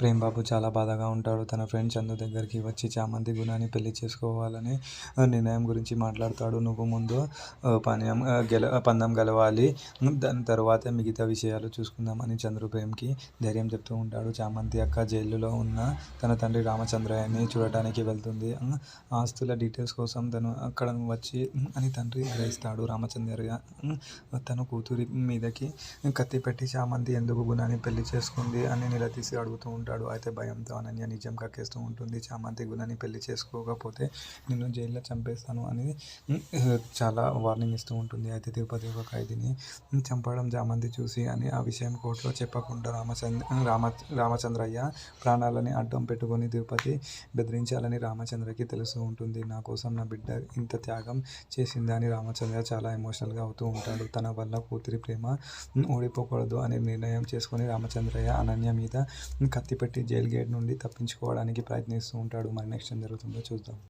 ప్రేమ్ బాబు చాలా బాధగా ఉంటాడు. తన ఫ్రెండ్ చందు దగ్గరికి వచ్చి చామంతి గుణాన్ని పెళ్లి చేసుకోవాలని నిర్ణయం గురించి మాట్లాడతాడు. నువ్వు ముందు పందెం గెలవాలి, దాని తరువాతే మిగతా విషయాలు చూసుకుందాం అని చంద్రు ప్రేమ్కి ధైర్యం చెప్తూ ఉంటాడు. చామంతి అక్క జైలులో ఉన్న తన తండ్రి రామచంద్రయ్యని చూడటానికి వెళ్తుంది. ఆస్తుల డీటెయిల్స్ కోసం తను అక్కడ వచ్చి అని తండ్రి గ్రహిస్తాడు. రామచంద్రయ్య తన కూతురి మీదకి కత్తి పెట్టి చామంతి ఎందుకు గుణాన్ని పెళ్లి చేసుకుంది అని నిలదీసి అడుగుతూ ఉంటాడు. అయితే భయంతో అనన్య నిజం కక్కేస్తూ ఉంటుంది. చామంతి గుణాన్ని పెళ్లి చేసుకోకపోతే నిన్ను జైల్లో చంపేస్తాను అని చాలా వార్నింగ్ ఇస్తూ ఉంటుంది. అయితే తిరుపతి ఒక ఖైదీని చంపడం చామంతి చూసి అని ఆ విషయం కోర్టులో చెప్పకుండా రామచంద్రయ్య ప్రాణాలని అడ్డం పెట్టుకొని తిరుపతి బెదిరించాలని రామచంద్రకి తెలుస్తూ ఉంటుంది. నా కోసం నా బిడ్డ ఇంత త్యాగం చేసింది అని రామచంద్ర చాలా ఎమోషనల్గా అవుతూ ఉంటాడు. తన వల్ల కూతురి ప్రేమ ఓడిపోకూడదు అనే నిర్ణయం చేసుకొని రామచంద్రయ్య అనన్య మీద కత్తిపెట్టి జైలు గేట్ నుండి తప్పించుకోవడానికి ప్రయత్నిస్తూ ఉంటాడు. మరి నెక్స్ట్ ఏం జరుగుతుందో చూద్దాం.